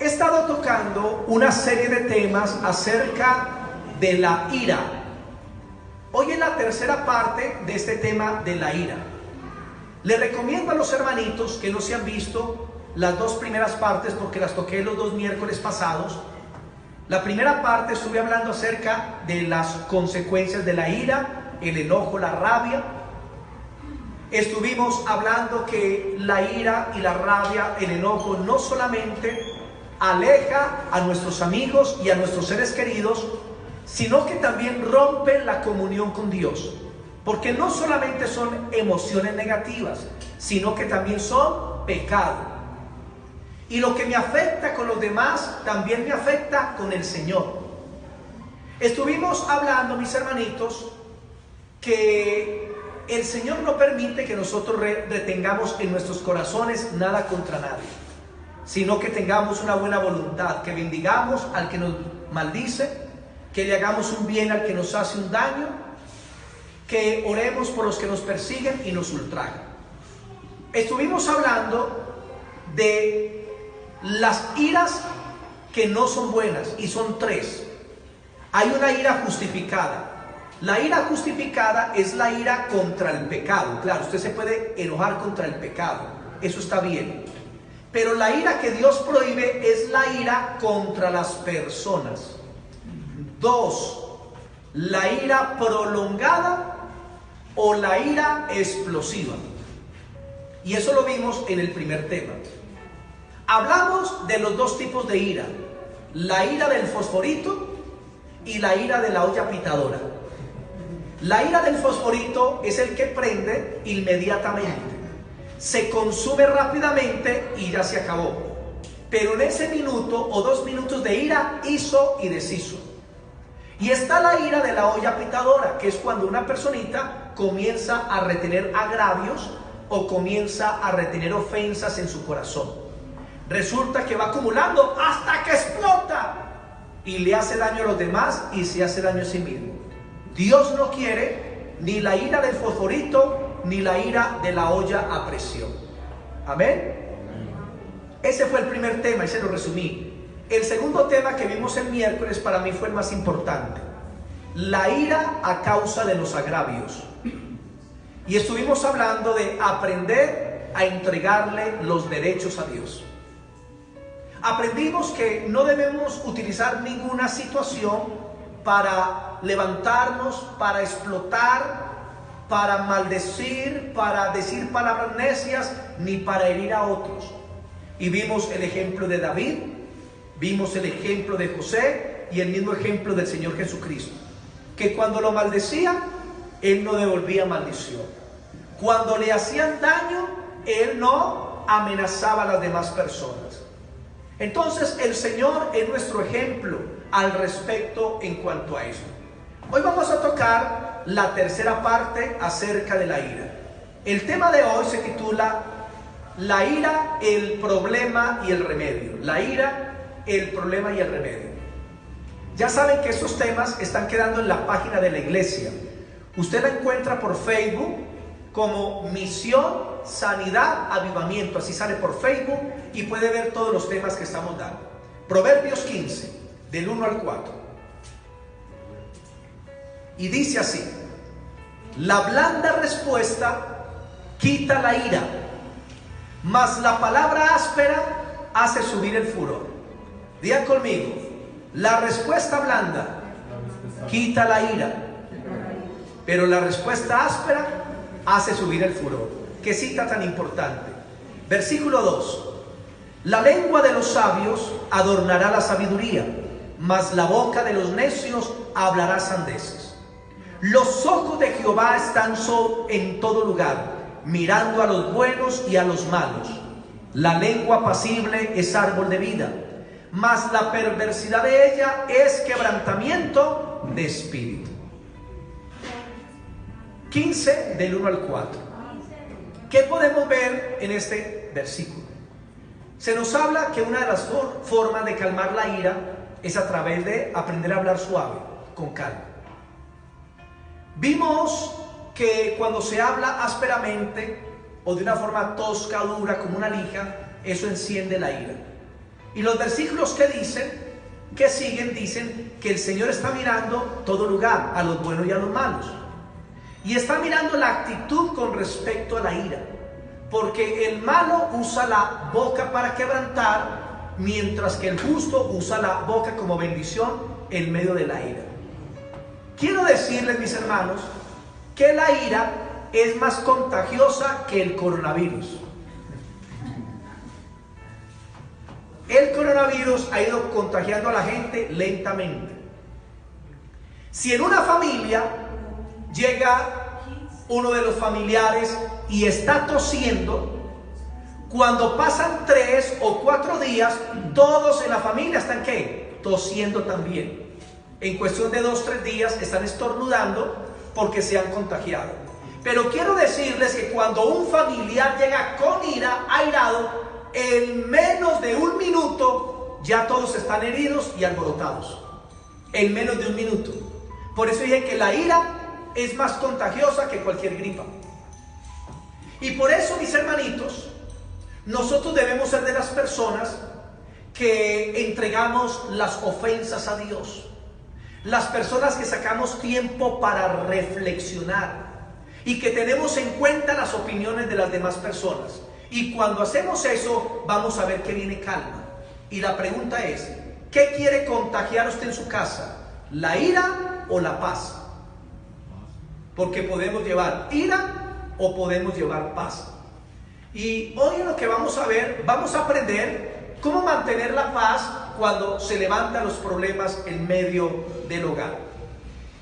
He estado tocando una serie de temas acerca de la ira. Hoy es la tercera parte de este tema de la ira. Les recomiendo a los hermanitos que no se han visto las dos primeras partes, porque las toqué los dos miércoles pasados. La primera parte estuve hablando acerca de las consecuencias de la ira, el enojo, la rabia. Estuvimos hablando que la ira y la rabia, el enojo, no solamente aleja a nuestros amigos y a nuestros seres queridos, sino que también rompe la comunión con Dios. Porque no solamente son emociones negativas, sino que también son pecado. Y lo que me afecta con los demás, también me afecta con el Señor. Estuvimos hablando, mis hermanitos, que el Señor no permite que nosotros retengamos en nuestros corazones nada contra nadie, sino que tengamos una buena voluntad, que bendigamos al que nos maldice, que le hagamos un bien al que nos hace un daño, que oremos por los que nos persiguen y nos ultrajan. Estuvimos hablando de las iras que no son buenas, y son tres. Hay una ira justificada. La ira justificada es la ira contra el pecado. Claro, usted se puede enojar contra el pecado, eso está bien. Pero la ira que Dios prohíbe es la ira contra las personas. Dos, la ira prolongada o la ira explosiva. Y eso lo vimos en el primer tema. Hablamos de los dos tipos de ira: la ira del fosforito y la ira de la olla pitadora. La ira del fosforito es el que prende inmediatamente, se consume rápidamente y ya se acabó. Pero en ese minuto o 2 minutos de ira hizo y deshizo. Y está la ira de la olla pitadora, que es cuando una personita comienza a retener agravios o comienza a retener ofensas en su corazón. Resulta que va acumulando hasta que explota y le hace daño a los demás y se hace daño a sí mismo. Dios no quiere ni la ira del fosforito ni la ira de la olla a presión. Amén. Ese fue el primer tema y se lo resumí. El segundo tema que vimos el miércoles para mí fue el más importante: la ira a causa de los agravios. Y estuvimos hablando de aprender a entregarle los derechos a Dios. Aprendimos que no debemos utilizar ninguna situación para levantarnos, para explotar, para maldecir, para decir palabras necias, ni para herir a otros. Y vimos el ejemplo de David, vimos el ejemplo de José y el mismo ejemplo del Señor Jesucristo, que cuando lo maldecían, Él no devolvía maldición. Cuando le hacían daño, Él no amenazaba a las demás personas. Entonces el Señor es nuestro ejemplo al respecto en cuanto a eso. Hoy vamos a tocar la tercera parte acerca de la ira. El tema de hoy se titula La ira, el problema y el remedio. La ira, el problema y el remedio. Ya saben que estos temas están quedando en la página de la iglesia. Usted la encuentra por Facebook como Misión, Sanidad, Avivamiento. Así sale por Facebook y puede ver todos los temas que estamos dando. Proverbios 15, del 1 al 4. Y dice así: la blanda respuesta quita la ira, mas la palabra áspera hace subir el furor. Digan conmigo: la respuesta blanda quita la ira, pero la respuesta áspera hace subir el furor. Qué cita tan importante. Versículo 2: la lengua de los sabios adornará la sabiduría, mas la boca de los necios hablará sandeces. Los ojos de Jehová están en todo lugar, mirando a los buenos y a los malos. La lengua pasible es árbol de vida, mas la perversidad de ella es quebrantamiento de espíritu. 15 del 1 al 4. ¿Qué podemos ver en este versículo? Se nos habla que una de las formas de calmar la ira es a través de aprender a hablar suave, con calma. Vimos que cuando se habla ásperamente o de una forma tosca, dura, como una lija, eso enciende la ira. Y los versículos que siguen, dicen que el Señor está mirando todo lugar, a los buenos y a los malos. Y está mirando la actitud con respecto a la ira. Porque el malo usa la boca para quebrantar, mientras que el justo usa la boca como bendición en medio de la ira. Quiero decirles, mis hermanos, que la ira es más contagiosa que el coronavirus. El coronavirus ha ido contagiando a la gente lentamente. Si en una familia llega uno de los familiares y está tosiendo, cuando pasan 3 o 4 días, todos en la familia están ¿qué? Tosiendo también. En cuestión de 2 o 3 días están estornudando porque se han contagiado. Pero quiero decirles que cuando un familiar llega con ira, airado, en menos de 1 minuto ya todos están heridos y alborotados. En menos de 1 minuto. Por eso dije que la ira es más contagiosa que cualquier gripa. Y por eso, mis hermanitos, nosotros debemos ser de las personas que entregamos las ofensas a Dios. Las personas que sacamos tiempo para reflexionar y que tenemos en cuenta las opiniones de las demás personas. Y cuando hacemos eso, vamos a ver que viene calma. Y la pregunta es, ¿qué quiere contagiar usted en su casa? ¿La ira o la paz? Porque podemos llevar ira o podemos llevar paz. Y hoy en lo que vamos a ver, vamos a aprender cómo mantener la paz cuando se levantan los problemas en medio del hogar.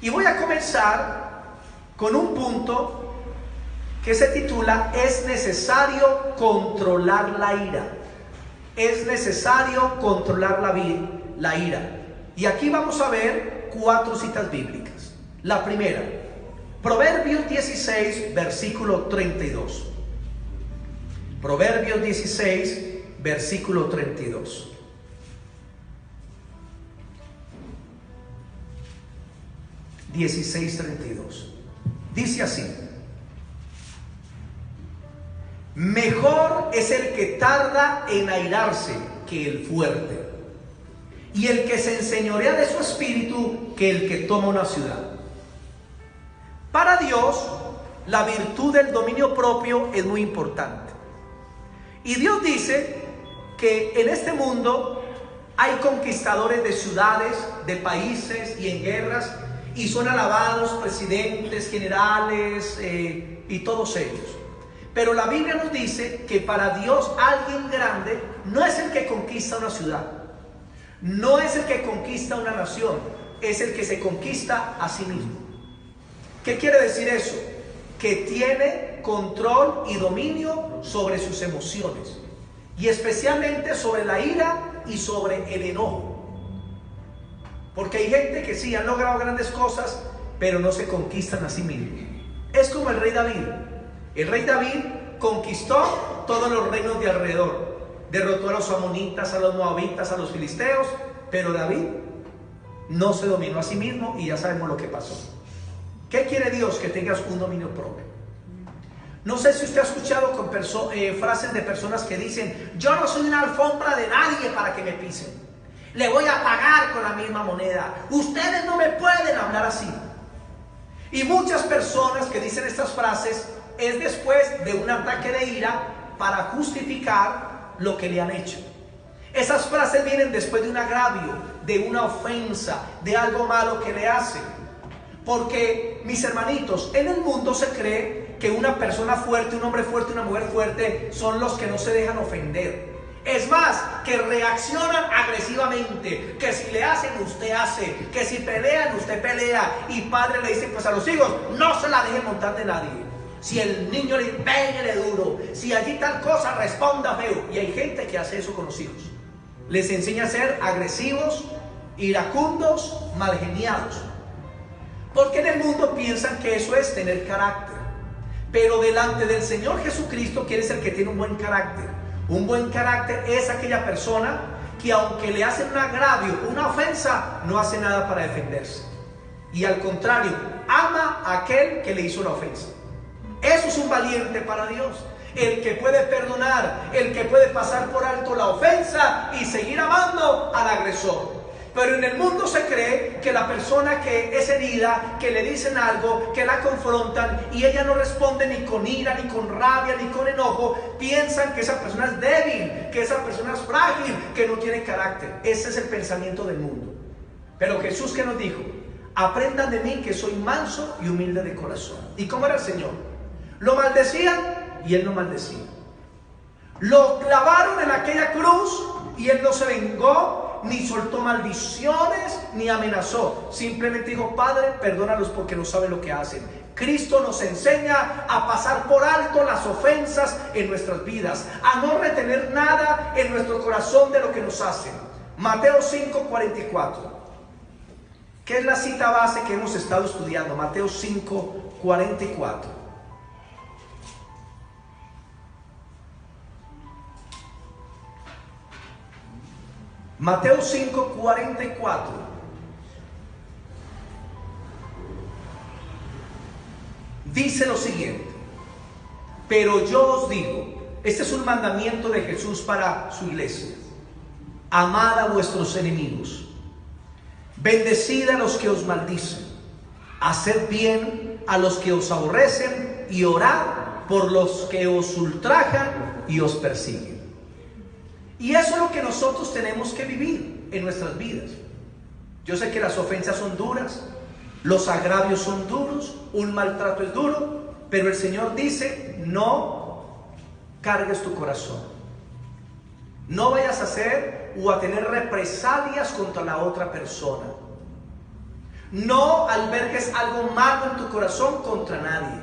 Y voy a comenzar con un punto que se titula: es necesario controlar la ira. Es necesario controlar la ira. Y aquí vamos a ver 4 citas bíblicas. La primera, Proverbios 16, versículo 32. Proverbios 16, versículo 32. Dice así: mejor es el que tarda en airarse que el fuerte, y el que se enseñorea de su espíritu que el que toma una ciudad. Para Dios, la virtud del dominio propio es muy importante. Y Dios dice que en este mundo hay conquistadores de ciudades, de países y en guerras, y son alabados presidentes, generales y todos ellos. Pero la Biblia nos dice que para Dios alguien grande no es el que conquista una ciudad, no es el que conquista una nación, es el que se conquista a sí mismo. ¿Qué quiere decir eso? Que tiene control y dominio sobre sus emociones, y especialmente sobre la ira y sobre el enojo. Porque hay gente que sí han logrado grandes cosas, pero no se conquistan a sí mismos. Es como el rey David. El rey David conquistó todos los reinos de alrededor. Derrotó a los amonitas, a los moabitas, a los filisteos. Pero David no se dominó a sí mismo y ya sabemos lo que pasó. ¿Qué quiere Dios? Que tengas un dominio propio. No sé si usted ha escuchado con frases de personas que dicen: yo no soy una alfombra de nadie para que me pisen. Le voy a pagar con la misma moneda. Ustedes no me pueden hablar así. Y muchas personas que dicen estas frases es después de un ataque de ira para justificar lo que le han hecho. Esas frases vienen después de un agravio, de una ofensa, de algo malo que le hacen. Porque, mis hermanitos, en el mundo se cree que una persona fuerte, un hombre fuerte, una mujer fuerte son los que no se dejan ofender. Es más, que reaccionan agresivamente, que si le hacen, usted hace, que si pelean, usted pelea. Y padre le dice pues a los hijos: no se la dejen montar de nadie. Si el niño le pégale duro, si allí tal cosa, responda feo. Y hay gente que hace eso con los hijos. Les enseña a ser agresivos, iracundos, malgeniados. Porque en el mundo piensan que eso es tener carácter. Pero delante del Señor Jesucristo, ¿quién es el que tiene un buen carácter? Un buen carácter es aquella persona que, aunque le hacen un agravio, una ofensa, no hace nada para defenderse. Y al contrario, ama a aquel que le hizo la ofensa. Eso es un valiente para Dios. el que puede perdonar, el que puede pasar por alto la ofensa y seguir amando al agresor. Pero en el mundo se cree que la persona que es herida, que le dicen algo, que la confrontan y ella no responde ni con ira, ni con rabia, ni con enojo, piensan que esa persona es débil, que esa persona es frágil, que no tiene carácter. Ese es el pensamiento del mundo. Pero Jesús, ¿qué nos dijo? Aprendan de mí, que soy manso y humilde de corazón. ¿Y cómo era el Señor? Lo maldecían y Él no maldecía. Lo clavaron en aquella cruz y Él no se vengó, ni soltó maldiciones, ni amenazó. Simplemente dijo: Padre, perdónalos porque no saben lo que hacen. Cristo nos enseña a pasar por alto las ofensas en nuestras vidas, a no retener nada en nuestro corazón de lo que nos hacen. Mateo 5:44, que es la cita base que hemos estado estudiando. Mateo 5:44. Mateo 5:44 dice lo siguiente: pero yo os digo, este es un mandamiento de Jesús para su iglesia: amad a vuestros enemigos, bendecid a los que os maldicen, haced bien a los que os aborrecen y orad por los que os ultrajan y os persiguen. Y eso es lo que nosotros tenemos que vivir en nuestras vidas. Yo sé que las ofensas son duras, los agravios son duros, un maltrato es duro, pero el Señor dice: no cargues tu corazón, no vayas a hacer o a tener represalias contra la otra persona, no albergues algo malo en tu corazón contra nadie.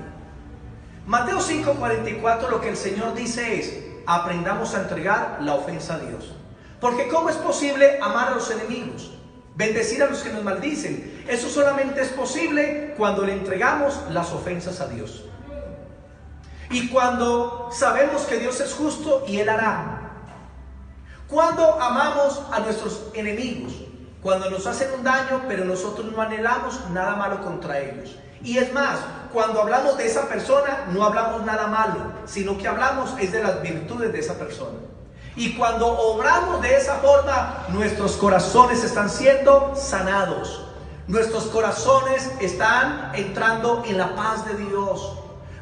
Mateo 5:44, lo que el Señor dice es: aprendamos a entregar la ofensa a Dios. Porque ¿cómo es posible amar a los enemigos, bendecir a los que nos maldicen? Eso solamente es posible cuando le entregamos las ofensas a Dios. Y cuando sabemos que Dios es justo y Él hará. Cuando amamos a nuestros enemigos, cuando nos hacen un daño, pero nosotros no anhelamos nada malo contra ellos. Y es más, cuando hablamos de esa persona, no hablamos nada malo, sino que hablamos es de las virtudes de esa persona. Y cuando obramos de esa forma, nuestros corazones están siendo sanados. Nuestros corazones están entrando en la paz de Dios.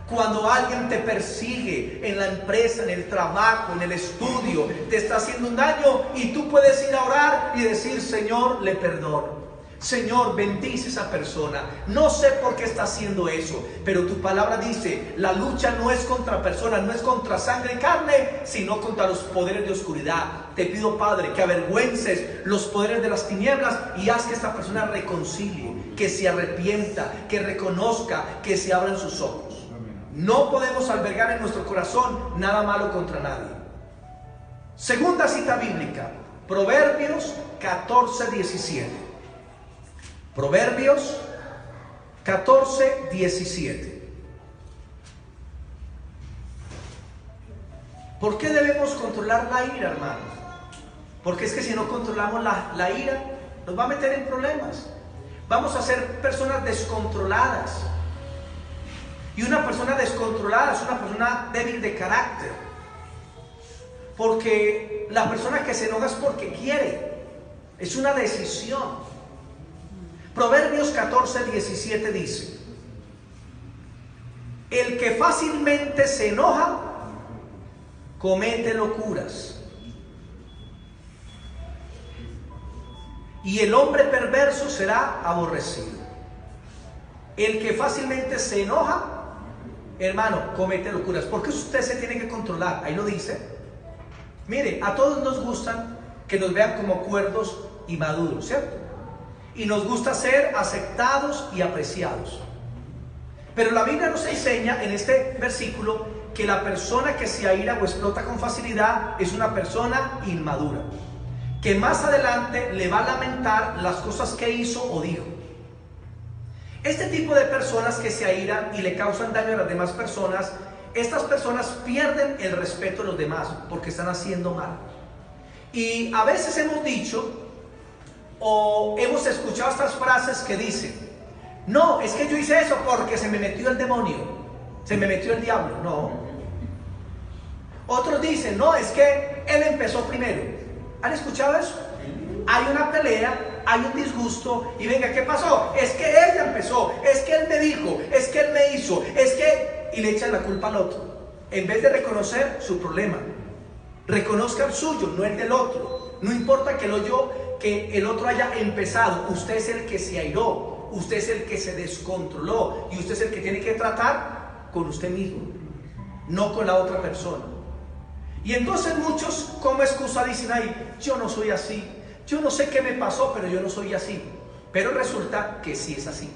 Cuando alguien te persigue en la empresa, en el trabajo, en el estudio, te está haciendo un daño y tú puedes ir a orar y decir: Señor, le perdono. Señor, bendice a esa persona. No sé por qué está haciendo eso, pero tu palabra dice: la lucha no es contra personas, no es contra sangre y carne, sino contra los poderes de oscuridad. Te pido, Padre, que avergüences los poderes de las tinieblas y haz que esta persona reconcilie, que se arrepienta, que reconozca, que se abran sus ojos. No podemos albergar en nuestro corazón nada malo contra nadie. Segunda cita bíblica, Proverbios 14:17. Proverbios 14:17. ¿Por qué debemos controlar la ira, hermanos? Porque es que si no controlamos la ira, nos va a meter en problemas. Vamos a ser personas descontroladas. Y una persona descontrolada es una persona débil de carácter. Porque la persona que se enoja es porque quiere. Es una decisión. Proverbios 14:17 dice: el que fácilmente se enoja comete locuras, y el hombre perverso será aborrecido. El que fácilmente se enoja, hermano, comete locuras. Porque usted se tiene que controlar. Ahí lo dice. Mire, a todos nos gustan que nos vean como cuerdos y maduros, ¿cierto? Y nos gusta ser aceptados y apreciados. Pero la Biblia nos enseña en este versículo que la persona que se aira o explota con facilidad es una persona inmadura, que más adelante le va a lamentar las cosas que hizo o dijo. Este tipo de personas que se airan y le causan daño a las demás personas, estas personas pierden el respeto de los demás porque están haciendo mal. Y a veces hemos dicho o hemos escuchado estas frases que dicen: no, es que yo hice eso porque se me metió el demonio, se me metió el diablo. No, Otros dicen, no, es que él empezó primero. ¿Han escuchado eso? Hay una pelea, hay un disgusto y venga, ¿qué pasó? Es que ella empezó, es que él me dijo, es que él me hizo, es que... Y le echan la culpa al otro. En vez de reconocer su problema, reconozca el suyo, no el del otro. No importa que el otro haya empezado, usted es el que se airó, usted es el que se descontroló y usted es el que tiene que tratar con usted mismo, no con la otra persona. Y entonces muchos como excusa dicen, ay, yo no soy así, yo no sé qué me pasó, pero yo no soy así. Pero resulta que sí es así.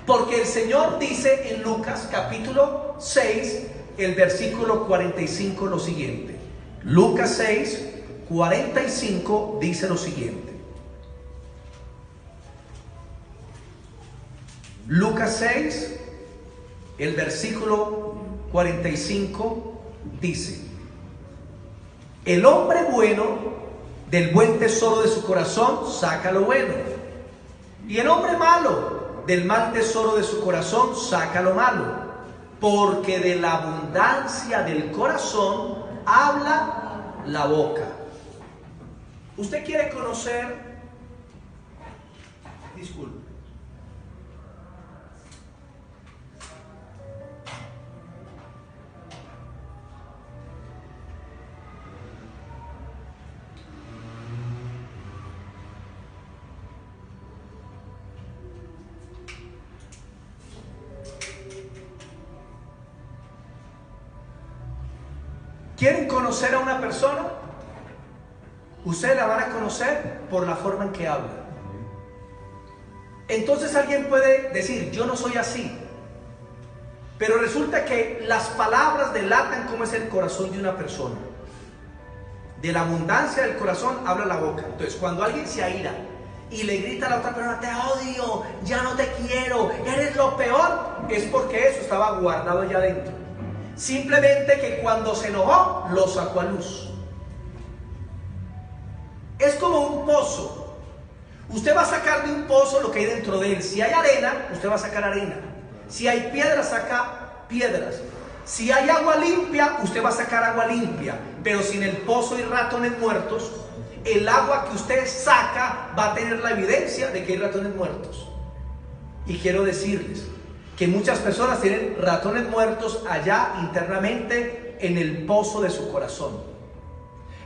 Porque el Señor dice en Lucas capítulo 6, el versículo 45 lo siguiente. Lucas 6, 45 dice lo siguiente. Lucas 6, el versículo 45 dice: el hombre bueno del buen tesoro de su corazón saca lo bueno, y el hombre malo del mal tesoro de su corazón saca lo malo, porque de la abundancia del corazón habla la boca. ¿Usted quiere conocer? Disculpe. ¿Quieren conocer a una persona? Ustedes la van a conocer por la forma en que habla. Entonces alguien puede decir, yo no soy así. Pero resulta que las palabras delatan cómo es el corazón de una persona. De la abundancia del corazón habla la boca. Entonces cuando alguien se aira y le grita a la otra persona, te odio, ya no te quiero, eres lo peor, es porque eso estaba guardado allá adentro. Simplemente que cuando se enojó, lo sacó a luz. Es como un pozo. Usted va a sacar de un pozo lo que hay dentro de él. Si hay arena, usted va a sacar arena. Si hay piedras, saca piedras. Si hay agua limpia, usted va a sacar agua limpia. Pero si en el pozo hay ratones muertos, el agua que usted saca va a tener la evidencia de que hay ratones muertos. Y quiero decirles que muchas personas tienen ratones muertos allá internamente en el pozo de su corazón.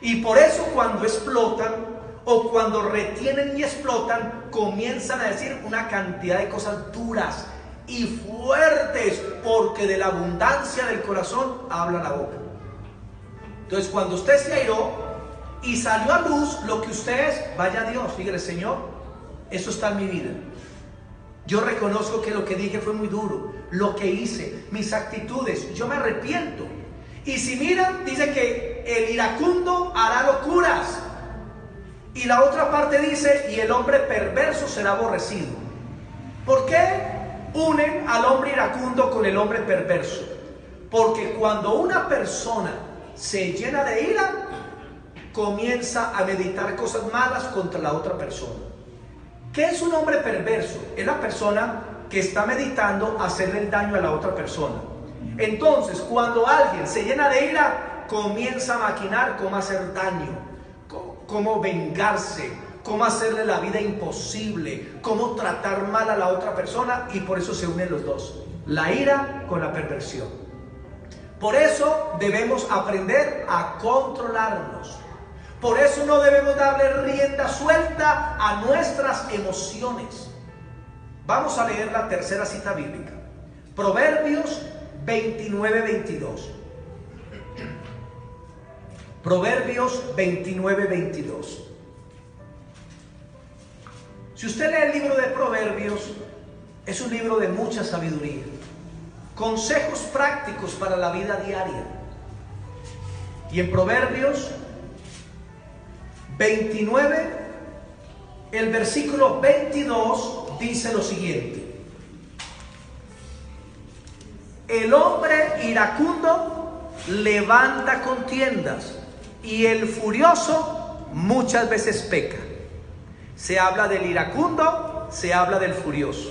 Y por eso cuando explotan o cuando retienen y explotan, comienzan a decir una cantidad de cosas duras y fuertes, porque de la abundancia del corazón habla la boca. Entonces cuando usted se airó y salió a luz lo que usted es, vaya a Dios, dígale, Señor, eso está en mi vida. Yo reconozco que lo que dije fue muy duro, lo que hice, mis actitudes, yo me arrepiento. Y si miran, dice que el iracundo hará locuras. Y la otra parte dice, y el hombre perverso será aborrecido. ¿Por qué unen al hombre iracundo con el hombre perverso? Porque cuando una persona se llena de ira, comienza a meditar cosas malas contra la otra persona. ¿Qué es un hombre perverso? Es la persona que está meditando hacerle el daño a la otra persona. Entonces, cuando alguien se llena de ira, comienza a maquinar cómo hacer daño, cómo vengarse, cómo hacerle la vida imposible, cómo tratar mal a la otra persona, y por eso se unen los dos, la ira con la perversión. Por eso debemos aprender a controlarnos. Por eso no debemos darle rienda suelta a nuestras emociones. Vamos a leer la tercera cita bíblica. Proverbios 29:22. Proverbios 29:22. Si usted lee el libro de Proverbios, es un libro de mucha sabiduría. Consejos prácticos para la vida diaria. Y en Proverbios 29, el versículo 22 dice lo siguiente: el hombre iracundo levanta contiendas y el furioso muchas veces peca. Se habla del iracundo, se habla del furioso.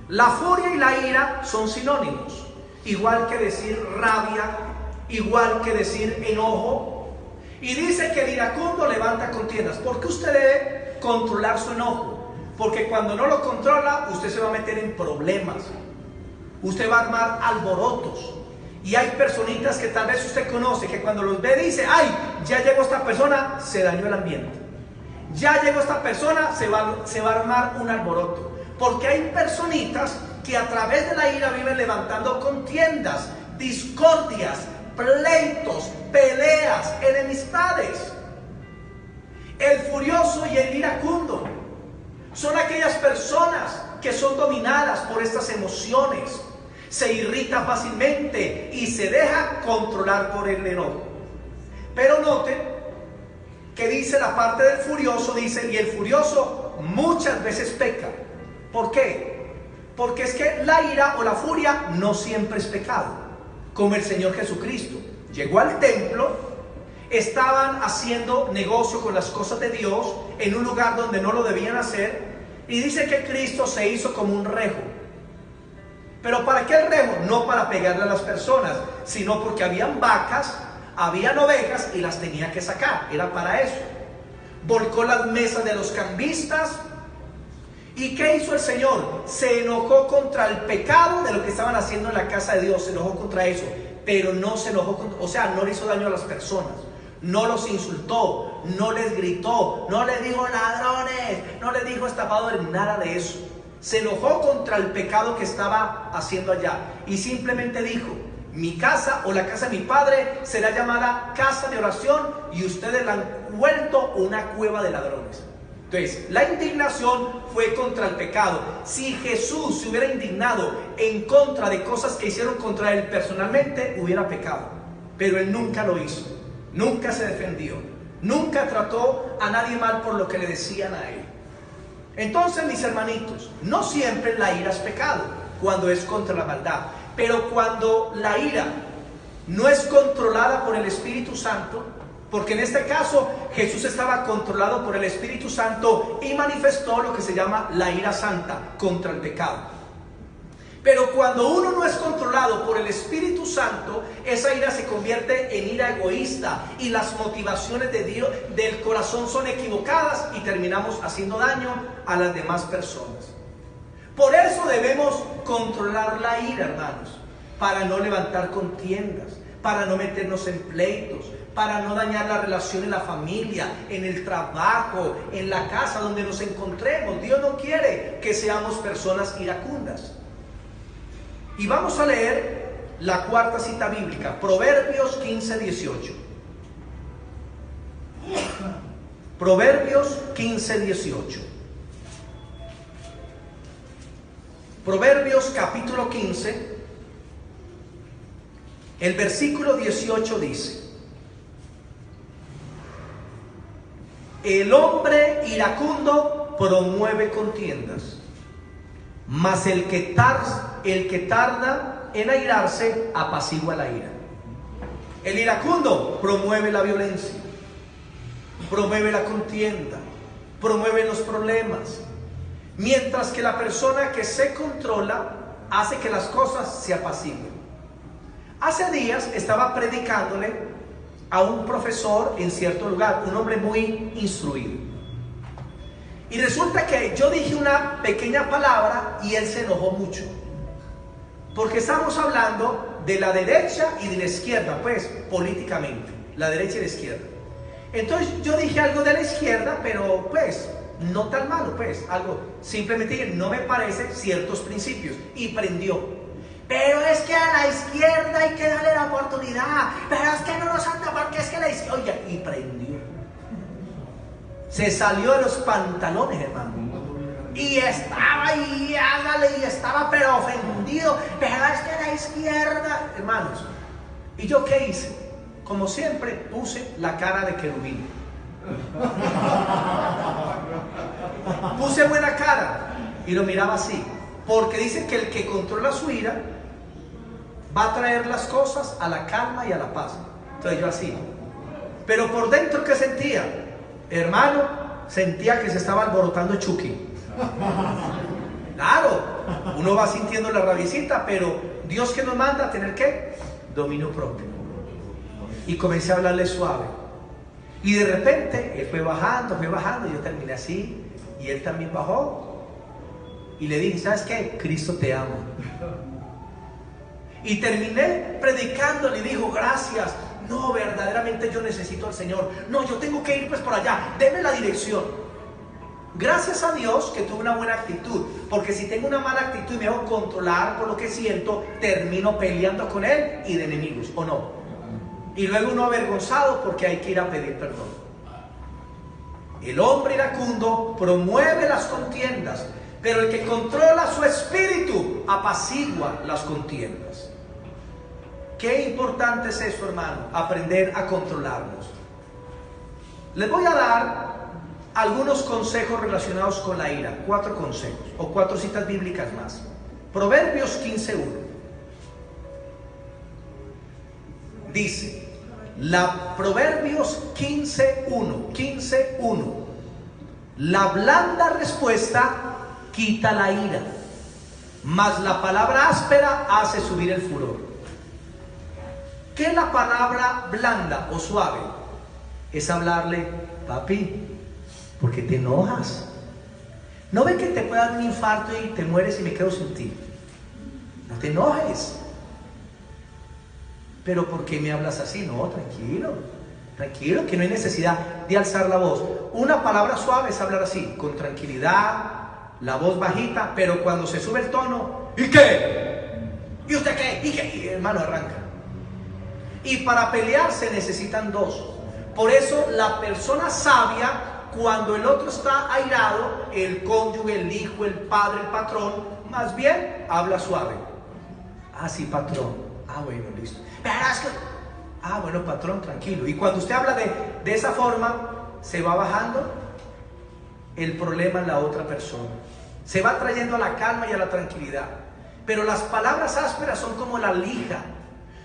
La furia y la ira son sinónimos, igual que decir rabia, igual que decir enojo. Y dice que el iracundo levanta contiendas. ¿Por qué usted debe controlar su enojo? Porque cuando no lo controla, usted se va a meter en problemas. Usted va a armar alborotos. Y hay personitas que tal vez usted conoce, que cuando los ve dice, ay, ya llegó esta persona, se dañó el ambiente. Ya llegó esta persona, se va a armar un alboroto. Porque hay personitas que a través de la ira viven levantando contiendas, discordias, pleitos, peleas, enemistades. El furioso y el iracundo son aquellas personas que son dominadas por estas emociones, se irrita fácilmente y se deja controlar por el enojo. Pero noten que dice la parte del furioso, dice, y el furioso muchas veces peca. ¿Por qué? Porque es que la ira o la furia no siempre es pecado. Como el Señor Jesucristo llegó al templo, estaban haciendo negocio con las cosas de Dios en un lugar donde no lo debían hacer, y dice que Cristo se hizo como un rejo. ¿Pero para qué el rejo? No para pegarle a las personas, sino porque habían vacas, habían ovejas y las tenía que sacar. Era para eso. Volcó las mesas de los cambistas. ¿Y qué hizo el Señor? Se enojó contra el pecado de lo que estaban haciendo en la casa de Dios. Se enojó contra eso, pero no se enojó contra, o sea, no le hizo daño a las personas. No los insultó, no les gritó, no les dijo ladrones, no les dijo estafadores, nada de eso. Se enojó contra el pecado que estaba haciendo allá y simplemente dijo, mi casa o la casa de mi padre será llamada casa de oración y ustedes la han vuelto una cueva de ladrones. Entonces, la indignación fue contra el pecado. Si Jesús se hubiera indignado en contra de cosas que hicieron contra él personalmente, hubiera pecado. Pero él nunca lo hizo, nunca se defendió, nunca trató a nadie mal por lo que le decían a él. Entonces, mis hermanitos, no siempre la ira es pecado cuando es contra la maldad, pero cuando la ira no es controlada por el Espíritu Santo, porque en este caso Jesús estaba controlado por el Espíritu Santo y manifestó lo que se llama la ira santa contra el pecado. Pero cuando uno no es controlado por el Espíritu Santo, esa ira se convierte en ira egoísta y las motivaciones de Dios, del corazón son equivocadas y terminamos haciendo daño a las demás personas. Por eso debemos controlar la ira, hermanos, para no levantar contiendas, para no meternos en pleitos, para no dañar la relación en la familia, en el trabajo, en la casa donde nos encontremos. Dios no quiere que seamos personas iracundas. Y vamos a leer la cuarta cita bíblica, Proverbios 15:18. Proverbios 15:18. Proverbios capítulo 15, el versículo 18 dice: el hombre iracundo promueve contiendas, mas el que tarda en airarse apacigua la ira. El iracundo promueve la violencia, promueve la contienda, promueve los problemas, mientras que la persona que se controla hace que las cosas se apaciguen. Hace días estaba predicándole a un profesor en cierto lugar, un hombre muy instruido. Y resulta que yo dije una pequeña palabra y él se enojó mucho. Porque estamos hablando de la derecha y de la izquierda, pues, políticamente. La derecha y la izquierda. Entonces yo dije algo de la izquierda, pero pues, no tan malo, pues, algo. Simplemente dije, no me parecen ciertos principios. Y prendió. Pero es que a la izquierda hay que darle la oportunidad. Pero es que no nos anda porque es que la izquierda... Oye, y prendió. Se salió de los pantalones, hermano. Y estaba ahí, hágale, y estaba pero ofendido. Pero es que la izquierda, hermanos. ¿Y yo qué hice? Como siempre, puse la cara de querubín. Puse buena cara y lo miraba así. Porque dice que el que controla su ira va a traer las cosas a la calma y a la paz. Entonces yo así. Pero por dentro, ¿qué sentía? Hermano, sentía que se estaba alborotando Chucky. Claro, uno va sintiendo la rabiecita, pero Dios que nos manda a tener ¿qué? Dominio propio. y comencé a hablarle suave. Y de repente él fue bajando, y yo terminé así, y él también bajó. Y le dije, ¿sabes qué? Cristo te ama. Y terminé predicando, le dijo, gracias. No, verdaderamente yo necesito al Señor. No, yo tengo que ir pues por allá, deme la dirección. Gracias a Dios que tuve una buena actitud, porque si tengo una mala actitud y me hago controlar por lo que siento, termino peleando con él y de enemigos, ¿o no? Y luego uno avergonzado porque hay que ir a pedir perdón. El hombre iracundo promueve las contiendas, pero el que controla su espíritu apacigua las contiendas. Qué importante es eso, hermano, aprender a controlarnos. Les voy a dar algunos consejos relacionados con la ira, 4 consejos o 4 citas bíblicas más. Proverbios 15:1 dice, Proverbios 15:1, la blanda respuesta quita la ira, mas la palabra áspera hace subir el furor. ¿Qué es la palabra blanda o suave? Es hablarle, papi, ¿por qué te enojas? ¿No ves que te puede dar un infarto y te mueres y me quedo sin ti? No te enojes. ¿Pero por qué me hablas así? No, tranquilo, tranquilo, que no hay necesidad de alzar la voz. Una palabra suave es hablar así, con tranquilidad, la voz bajita, pero cuando se sube el tono, ¿y qué? ¿Y usted qué? ¿Y qué? Y hermano, arranca. Y para pelear se necesitan 2. Por eso la persona sabia, cuando el otro está airado, el cónyuge, el hijo, el padre, el patrón, más bien habla suave. Ah, sí, patrón. Ah, bueno, listo. Ah, bueno, patrón, tranquilo. Y cuando usted habla de esa forma, se va bajando el problema en la otra persona. Se va trayendo a la calma y a la tranquilidad. Pero las palabras ásperas son como la lija.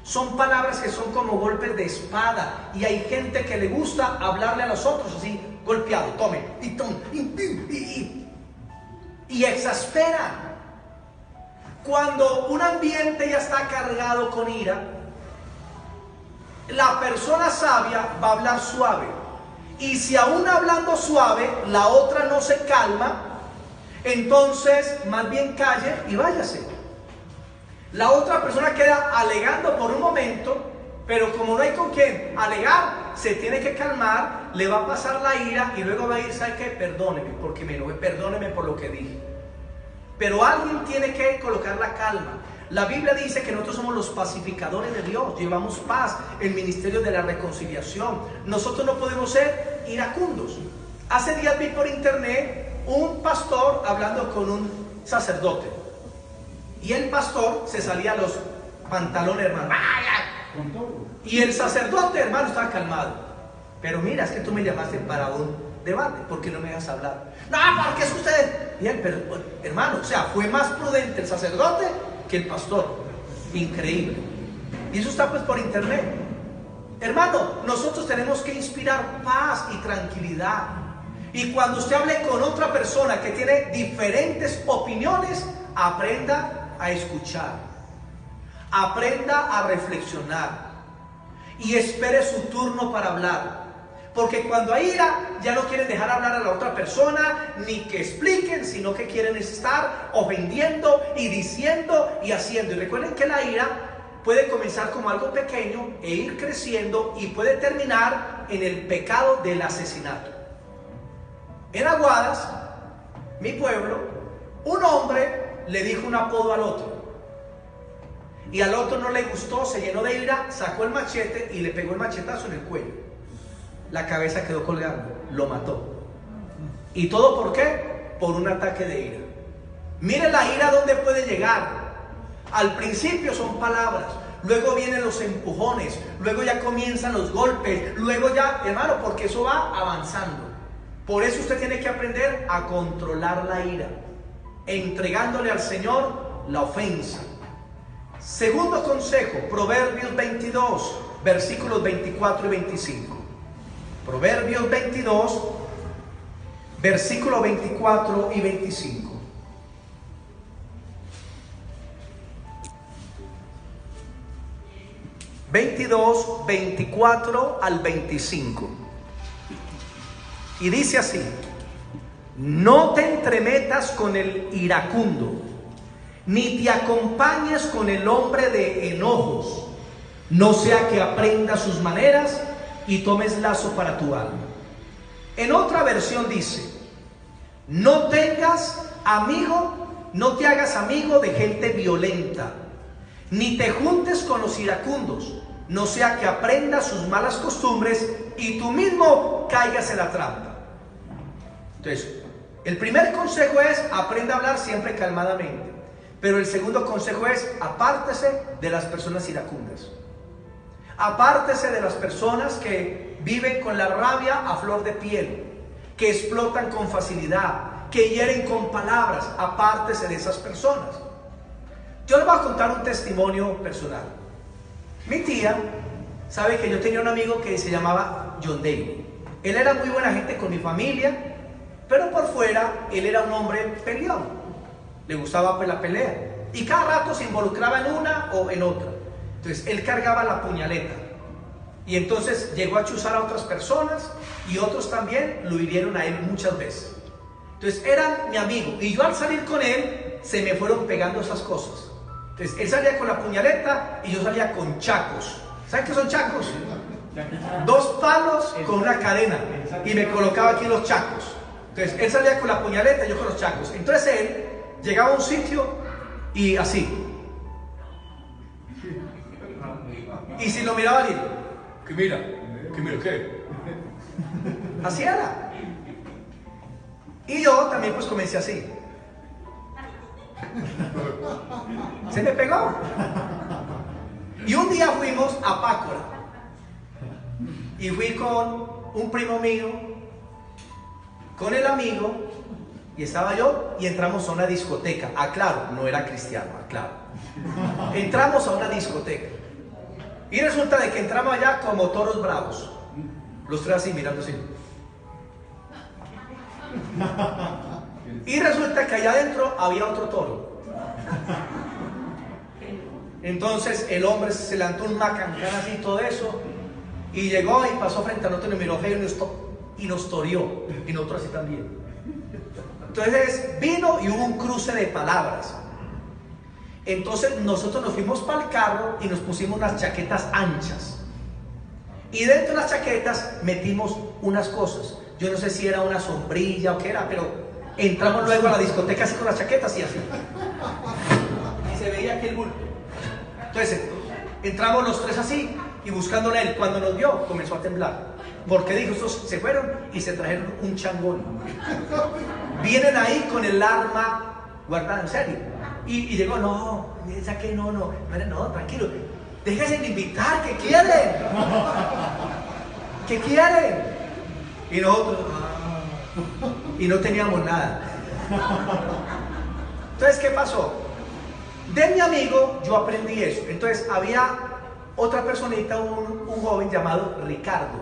Son palabras que son como golpes de espada. Y hay gente que le gusta hablarle a los otros así, golpeado, tome, y exaspera. Cuando un ambiente ya está cargado con ira, la persona sabia va a hablar suave. Y si aún hablando suave, la otra no se calma, entonces más bien calle y váyase. La otra persona queda alegando por un momento, pero como no hay con quién alegar, se tiene que calmar, le va a pasar la ira y luego va a ir, ¿sabe qué? Perdóneme porque me enojé, perdóneme por lo que dije. Pero alguien tiene que colocar la calma. La Biblia dice que nosotros somos los pacificadores de Dios, llevamos paz, el ministerio de la reconciliación. Nosotros no podemos ser iracundos. Hace días vi por internet un pastor hablando con un sacerdote. Y el pastor se salía los pantalones, hermano. Y el sacerdote, hermano, estaba calmado. Pero mira, es que tú me llamaste para un debate, ¿por qué no me dejas hablar? No, porque es usted. Y él, pero hermano, o sea, fue más prudente el sacerdote que el pastor. Increíble. Y eso está pues por internet. Hermano, nosotros tenemos que inspirar paz y tranquilidad. Y cuando usted hable con otra persona que tiene diferentes opiniones, aprenda a escuchar, aprenda a reflexionar y espere su turno para hablar, porque cuando hay ira ya no quieren dejar hablar a la otra persona ni que expliquen, sino que quieren estar ofendiendo y diciendo y haciendo. Y recuerden que la ira puede comenzar como algo pequeño e ir creciendo y puede terminar en el pecado del asesinato. En Aguadas, mi pueblo, un hombre le dijo un apodo al otro y al otro no le gustó, se llenó de ira, sacó el machete y le pegó el machetazo en el cuello. La cabeza quedó colgando, lo mató. ¿Y todo por qué? Por un ataque de ira. Mire la ira dónde puede llegar. Al principio son palabras, luego vienen los empujones, luego ya comienzan los golpes, luego ya, hermano, porque eso va avanzando. Por eso usted tiene que aprender a controlar la ira, entregándole al Señor la ofensa. Segundo consejo, Proverbios 22, versículos 24 y 25. Proverbios 22, versículos 24 y 25. 22, 24 al 25. Y dice así: no te entremetas con el iracundo, ni te acompañes con el hombre de enojos, no sea que aprendas sus maneras y tomes lazo para tu alma. En otra versión dice: no te hagas amigo de gente violenta, ni te juntes con los iracundos, no sea que aprendas sus malas costumbres y tú mismo caigas en la trampa. Entonces, el primer consejo es: aprenda a hablar siempre calmadamente. Pero el segundo consejo es: apártese de las personas iracundas. Apártese de las personas que viven con la rabia a flor de piel, que explotan con facilidad, que hieren con palabras. Apártese de esas personas. Yo les voy a contar un testimonio personal. Mi tía sabe que yo tenía un amigo que se llamaba John David. Él era muy buena gente con mi familia, pero por fuera él era un hombre peleón. Le gustaba pues la pelea y cada rato se involucraba en una o en otra. Entonces él cargaba la puñaleta y entonces llegó a chuzar a otras personas y otros también lo hirieron a él muchas veces. Entonces era mi amigo y yo al salir con él se me fueron pegando esas cosas. Entonces él salía con la puñaleta y yo salía con chacos. ¿Saben qué son chacos? 2 palos con una cadena y me colocaba aquí los chacos. Entonces él salía con la puñaleta y yo con los chacos. Entonces él llegaba a un sitio y así. Y si lo miraba alguien, ¿qué mira? ¿Qué? Así era. Y yo también pues comencé así. Se me pegó. Y un día fuimos a Pácora y fui con un primo mío, con el amigo, y estaba yo, y entramos a una discoteca. Claro, no era cristiano, claro. Entramos a una discoteca y resulta de que entramos allá como toros bravos, los tres así mirando así. Y resulta que allá adentro había otro toro. Entonces el hombre se levantó un macancán así y todo eso, y llegó y pasó frente a nosotros y miró feo y nos torió, y nosotros así también. Entonces vino y hubo un cruce de palabras. Entonces nosotros nos fuimos para el carro y nos pusimos unas chaquetas anchas, y dentro de las chaquetas metimos unas cosas. Yo no sé si era una sombrilla o qué era, pero entramos luego a la discoteca así con las chaquetas y así, y se veía aquel bulto. Entonces entramos los tres así y buscándole a él. Cuando nos vio comenzó a temblar, porque dijo: estos se fueron y se trajeron un changón. Vienen ahí con el arma guardada, en serio. Y llegó: no, ya que no, tranquilo, déjense de invitar, ¿qué quieren? ¿Qué quieren? Y nosotros, y no teníamos nada. Entonces, ¿qué pasó? De mi amigo yo aprendí eso. Entonces había otra personita, un joven llamado Ricardo.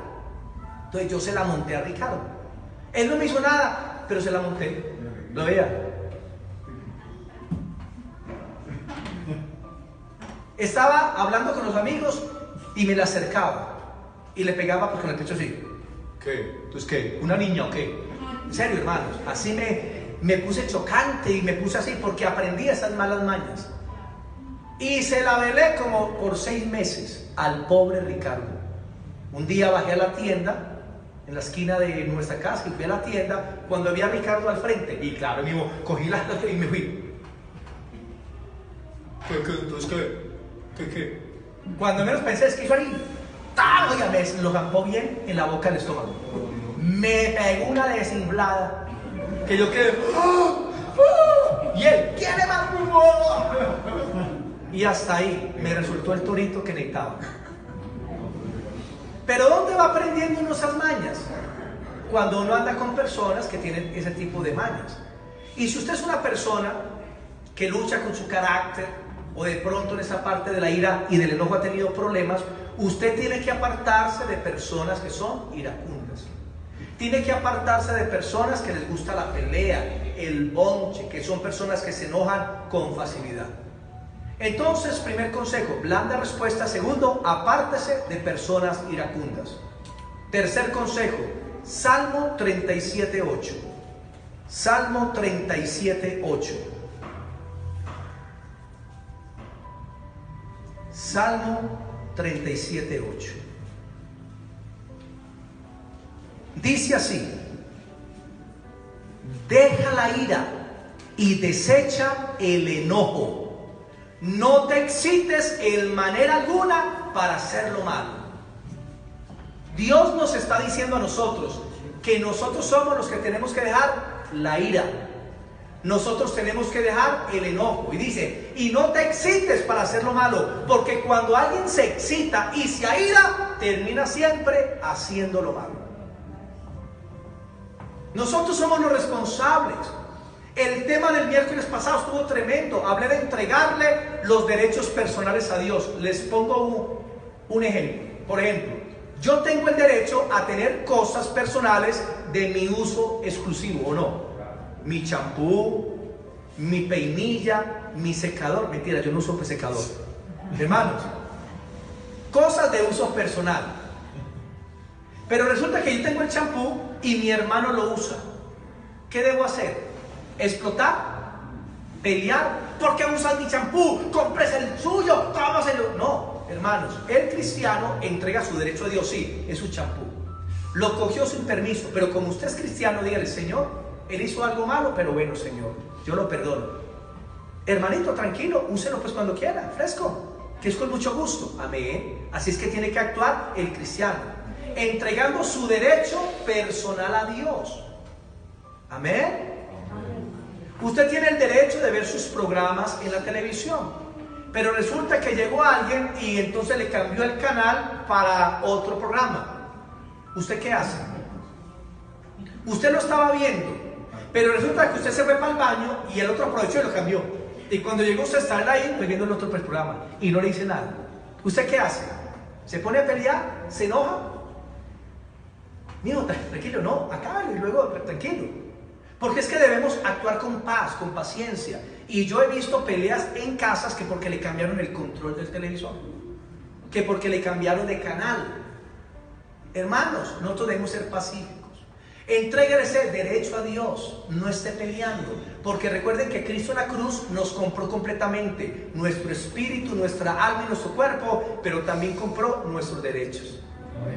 Entonces yo se la monté a Ricardo. Él no me hizo nada, pero se la monté. ¿Lo veía? Estaba hablando con los amigos y me le acercaba y le pegaba pues con el pecho así. ¿Qué? ¿Entonces qué? ¿Una niña o qué? En serio, hermanos, así me puse chocante y me puse así porque aprendí esas malas mañas. Y se la velé como por 6 meses al pobre Ricardo. Un día bajé a la tienda, en la esquina de nuestra casa, y fui a la tienda cuando vi a Ricardo al frente. Y claro, mismo cogí la y me fui. Entonces, ¿qué? Cuando menos pensé, es que hizo ahí. Oiga, me lo zampó bien en la boca del estómago. Me pegó una desinflada que yo quedé. Y él, ¿quiere más? Y hasta ahí me resultó el torito que necesitaba. Pero ¿dónde va aprendiendo uno esas mañas? Cuando uno anda con personas que tienen ese tipo de mañas. Y si usted es una persona que lucha con su carácter, o de pronto en esa parte de la ira y del enojo ha tenido problemas, usted tiene que apartarse de personas que son iracundas. Tiene que apartarse de personas que les gusta la pelea, el bonche, que son personas que se enojan con facilidad. Entonces, primer consejo, blanda respuesta. Segundo, apártese de personas iracundas. Tercer consejo, Salmo 37:8. Salmo 37:8. Salmo 37:8. Dice así: deja la ira y desecha el enojo. No te excites en manera alguna para hacer lo malo. Dios nos está diciendo a nosotros que nosotros somos los que tenemos que dejar la ira. Nosotros tenemos que dejar el enojo. Y dice, y no te excites para hacer lo malo, porque cuando alguien se excita y se aira, termina siempre haciendo lo malo. Nosotros somos los responsables. El tema del miércoles pasado estuvo tremendo. Hablé de entregarle los derechos personales a Dios. Les pongo un ejemplo. Por ejemplo, yo tengo el derecho a tener cosas personales de mi uso exclusivo, ¿o no? Mi champú, mi peinilla, mi secador. Mentira, yo no uso secador. Hermanos, cosas de uso personal. Pero resulta que yo tengo el champú y mi hermano lo usa. ¿Qué debo hacer? ¿Explotar? ¿Pelear? ¿Por qué usas mi champú? ¡Compres el suyo! ¡Tómaselo! No, hermanos, el cristiano entrega su derecho a Dios. Sí, es su champú. Lo cogió sin permiso, pero como usted es cristiano, dígale, Señor, él hizo algo malo, pero bueno, Señor, yo lo perdono. Hermanito, tranquilo, úselo pues cuando quiera, fresco, que es con mucho gusto. Amén. Así es que tiene que actuar el cristiano, entregando su derecho personal a Dios. Amén. Usted tiene el derecho de ver sus programas en la televisión, pero resulta que llegó alguien y entonces le cambió el canal para otro programa. ¿Usted qué hace? Usted lo estaba viendo, pero resulta que usted se fue para el baño y el otro aprovechó y lo cambió. Y cuando llegó usted está ahí pues viendo el otro programa y no le dice nada. ¿Usted qué hace? ¿Se pone a pelear? ¿Se enoja? Mijo, tranquilo, no, acábalo y luego tranquilo. Porque es que debemos actuar con paz, con paciencia. Y yo he visto peleas en casas que porque le cambiaron el control del televisor, que porque le cambiaron de canal. Hermanos, nosotros debemos ser pacíficos. Entréguele ese derecho a Dios, no esté peleando. Porque recuerden que Cristo en la cruz nos compró completamente nuestro espíritu, nuestra alma y nuestro cuerpo, pero también compró nuestros derechos.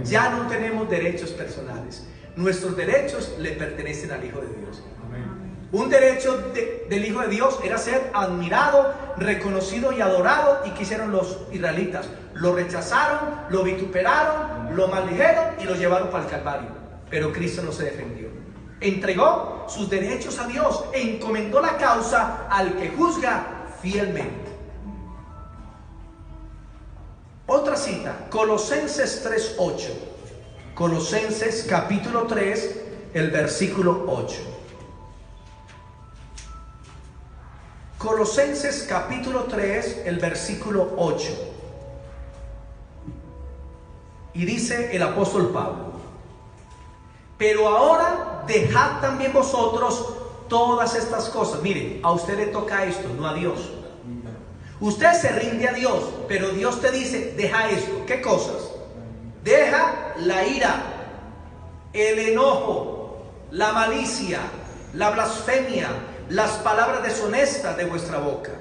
Ya no tenemos derechos personales. Nuestros derechos le pertenecen al Hijo de Dios. Un derecho del Hijo de Dios era ser admirado, reconocido y adorado. ¿Y qué hicieron los israelitas? Lo rechazaron, lo vituperaron, lo maldijeron y lo llevaron para el Calvario. Pero Cristo no se defendió. Entregó sus derechos a Dios e encomendó la causa al que juzga fielmente. Otra cita, Colosenses 3:8. Colosenses capítulo 3, el versículo 8. Colosenses capítulo 3, el versículo 8. Y dice el apóstol Pablo: pero ahora dejad también vosotros todas estas cosas. Mire, a usted le toca esto, no a Dios. Usted se rinde a Dios, pero Dios te dice, deja esto. ¿Qué cosas? Deja la ira, el enojo, la malicia, la blasfemia, las palabras deshonestas de vuestra boca.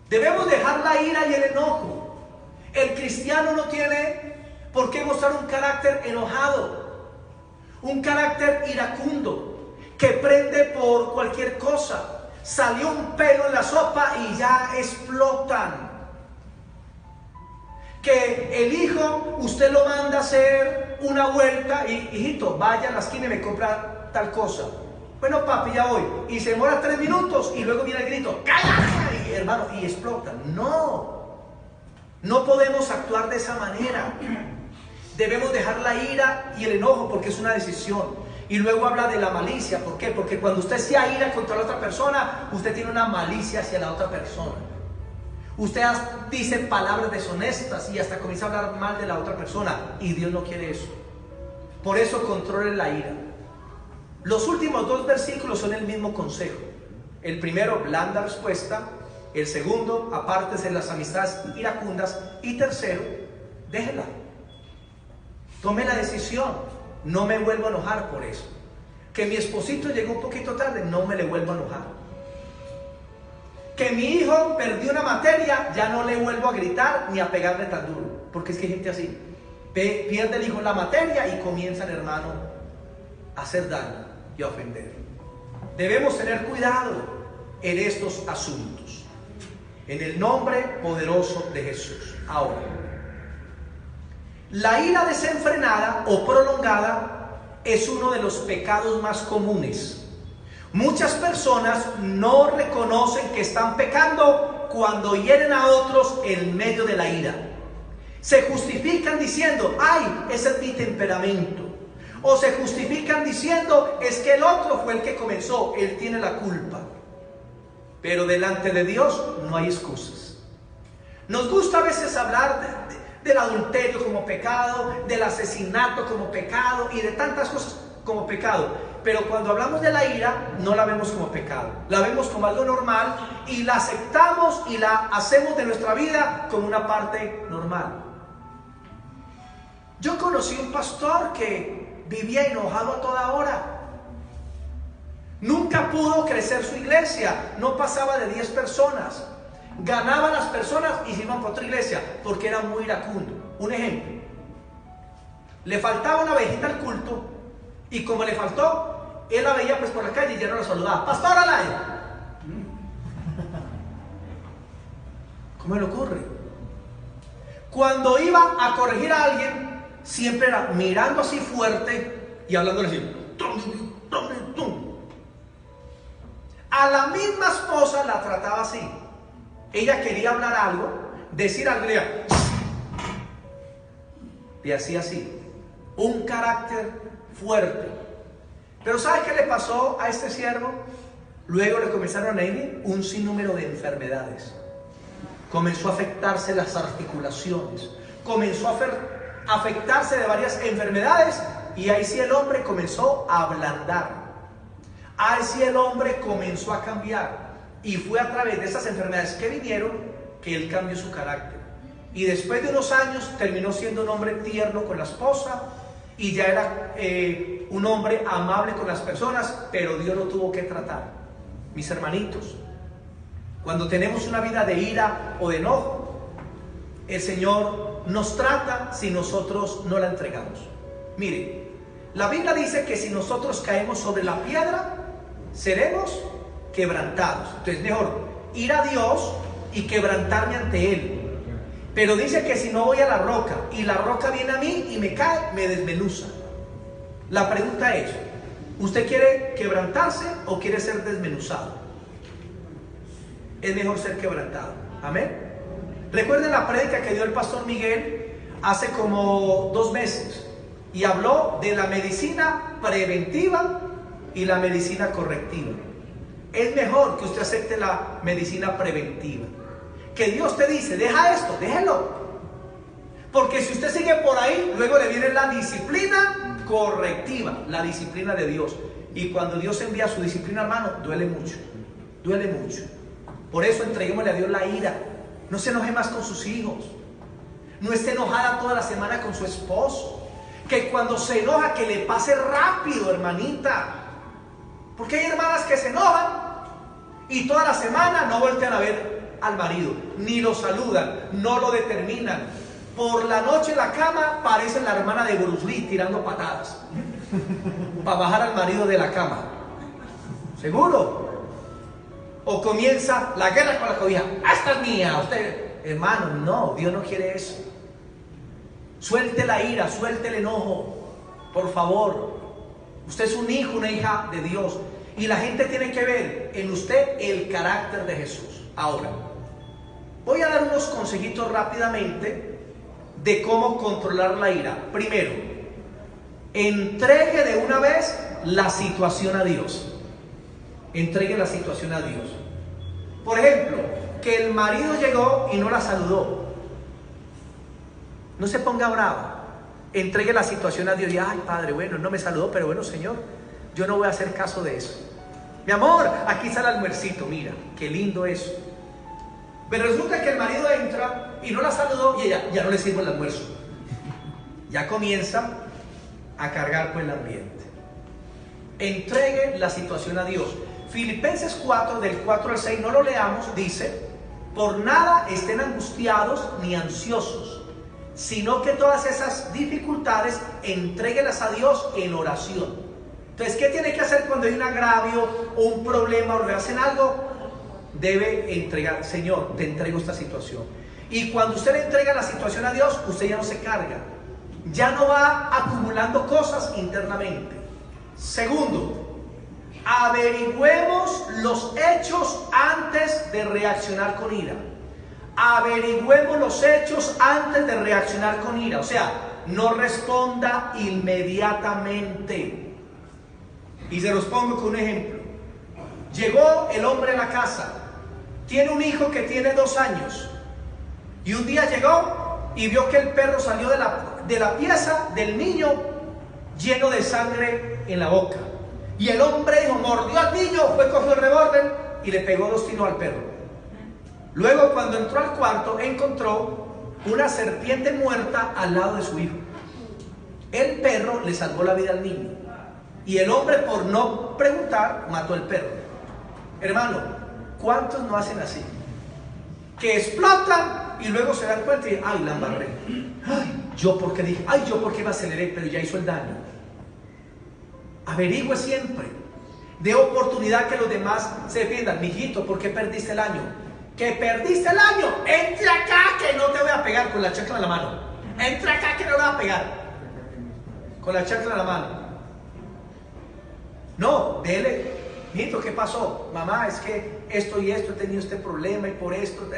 Debemos dejar la ira y el enojo. El cristiano no tiene por qué mostrar un carácter enojado, un carácter iracundo, que prende por cualquier cosa. Salió un pelo en la sopa y ya explotan. Que el hijo, usted lo manda a hacer una vuelta y, hijito, vaya a la esquina y me compra tal cosa. Bueno, papi, ya voy. Y se demora 3 minutos y luego viene el grito, ¡cállate! Y, hermano, y explotan. No podemos actuar de esa manera. Debemos dejar la ira y el enojo porque es una decisión. Y luego habla de la malicia. ¿Por qué? Porque cuando usted se aira contra la otra persona, usted tiene una malicia hacia la otra persona. Usted dice palabras deshonestas y hasta comienza a hablar mal de la otra persona. Y Dios no quiere eso. Por eso controle la ira. Los últimos 2 versículos son el mismo consejo. El primero, blanda respuesta. El segundo, apártese de las amistades iracundas. Y tercero, déjela. Tome la decisión. No me vuelvo a enojar por eso. Que mi esposito llegó un poquito tarde, no me le vuelvo a enojar. Que mi hijo perdió una materia, ya no le vuelvo a gritar ni a pegarle tan duro. Porque es que hay gente así. Pierde el hijo la materia y comienzan, hermano, a hacer daño y a ofender. Debemos tener cuidado en estos asuntos. En el nombre poderoso de Jesús. Ahora, la ira desenfrenada o prolongada es uno de los pecados más comunes. Muchas personas no reconocen que están pecando cuando hieren a otros en medio de la ira. Se justifican diciendo, ay, ese es mi temperamento. O se justifican diciendo, es que el otro fue el que comenzó, él tiene la culpa. Pero delante de Dios no hay excusas. Nos gusta a veces hablar del adulterio como pecado, del asesinato como pecado y de tantas cosas como pecado. Pero cuando hablamos de la ira, no la vemos como pecado. La vemos como algo normal y la aceptamos y la hacemos de nuestra vida como una parte normal. Yo conocí un pastor que vivía enojado a toda hora. Nunca pudo crecer su iglesia, no pasaba de 10 personas. Ganaban las personas y se iban para otra iglesia porque era muy iracundo. Un ejemplo, le faltaba una ovejita al culto y como le faltó, él la veía pues por la calle y ya no la saludaba. ¡Pastor Alay! ¿Cómo le ocurre? Cuando iba a corregir a alguien, siempre era mirando así fuerte y hablándole así. A la misma esposa la trataba así. Ella quería hablar algo, decir algo, y hacía así. Un carácter fuerte. Pero ¿sabe qué le pasó a este siervo? Luego le comenzaron a ir un sinnúmero de enfermedades. Comenzó a afectarse las articulaciones. Comenzó a afectarse de varias enfermedades. Y ahí sí el hombre comenzó a ablandar. Ahí sí el hombre comenzó a cambiar. Y fue a través de esas enfermedades que vinieron que él cambió su carácter. Y después de unos años terminó siendo un hombre tierno con la esposa. Y ya era un hombre amable con las personas. Pero Dios lo tuvo que tratar. Mis hermanitos, cuando tenemos una vida de ira o de enojo, el Señor nos trata si nosotros no la entregamos. Mire, la Biblia dice que si nosotros caemos sobre la piedra, seremos quebrantados. Entonces mejor ir a Dios y quebrantarme ante Él. Pero dice que si no voy a la roca y la roca viene a mí y me cae, me desmenuza. La pregunta es, ¿usted quiere quebrantarse o quiere ser desmenuzado? Es mejor ser quebrantado. Amén. Recuerden la prédica que dio el pastor Miguel hace como 2 meses y habló de la medicina preventiva y la medicina correctiva. Es mejor que usted acepte la medicina preventiva. Que Dios te dice, deja esto, déjelo. Porque si usted sigue por ahí, luego le viene la disciplina correctiva, la disciplina de Dios. Y cuando Dios envía su disciplina, hermano, duele mucho. Duele mucho. Por eso entreguémosle a Dios la ira. No se enoje más con sus hijos. No esté enojada toda la semana con su esposo. Que cuando se enoja, que le pase rápido, hermanita. Porque hay hermanas que se enojan y toda la semana no voltean a ver al marido, ni lo saludan, no lo determinan. Por la noche en la cama parecen la hermana de Bruce Lee tirando patadas para bajar al marido de la cama. ¿Seguro? O comienza la guerra con la cobija. ¡Esta es mía! Usted, hermano, no, Dios no quiere eso. Suelte la ira, suelte el enojo, por favor. Usted es un hijo, una hija de Dios. Y la gente tiene que ver en usted el carácter de Jesús. Ahora, voy a dar unos consejitos rápidamente de cómo controlar la ira. Primero, entregue de una vez la situación a Dios. Entregue la situación a Dios. Por ejemplo, que el marido llegó y no la saludó. No se ponga brava. Entregue la situación a Dios y, ay, Padre, bueno, no me saludó, pero bueno, Señor, yo no voy a hacer caso de eso. Mi amor, aquí está el almuercito, mira, qué lindo eso. Pero resulta que el marido entra y no la saludó y ella ya no le sirve el almuerzo. Ya comienza a cargar pues el ambiente. Entregue la situación a Dios. Filipenses 4, del 4 al 6, no lo leamos, dice: por nada estén angustiados ni ansiosos, sino que todas esas dificultades entréguelas a Dios en oración. Entonces, ¿qué tiene que hacer cuando hay un agravio o un problema o le hacen algo? Debe entregar: Señor, te entrego esta situación. Y cuando usted le entrega la situación a Dios, usted ya no se carga, ya no va acumulando cosas internamente. Segundo, averigüemos los hechos antes de reaccionar con ira. Averigüemos los hechos antes de reaccionar con ira. O sea, no responda inmediatamente. Y se los pongo con un ejemplo. Llegó el hombre a la casa, tiene un hijo que tiene 2 años, y un día llegó y vio que el perro salió de la pieza del niño lleno de sangre en la boca. Y el hombre dijo, mordió al niño, cogió el revólver y le pegó 2 tiros al perro. Luego, cuando entró al cuarto, encontró una serpiente muerta al lado de su hijo. El perro le salvó la vida al niño, y el hombre, por no preguntar, mató al perro. Hermano, ¿cuántos no hacen así? Que explotan y luego se dan cuenta y ay, la embarré. Ay, yo porque dije, ay, yo porque me aceleré, pero ya hizo el daño. Averigüe siempre. Dé oportunidad que los demás se defiendan. Mijito, ¿por qué perdiste el año? Que perdiste el año. Entra acá que no te voy a pegar con la chancla en la mano. Entra acá que no te voy a pegar con la chancla en la mano. No, dele. Mijito, ¿qué pasó? Mamá, es que esto y esto, he tenido este problema y por esto.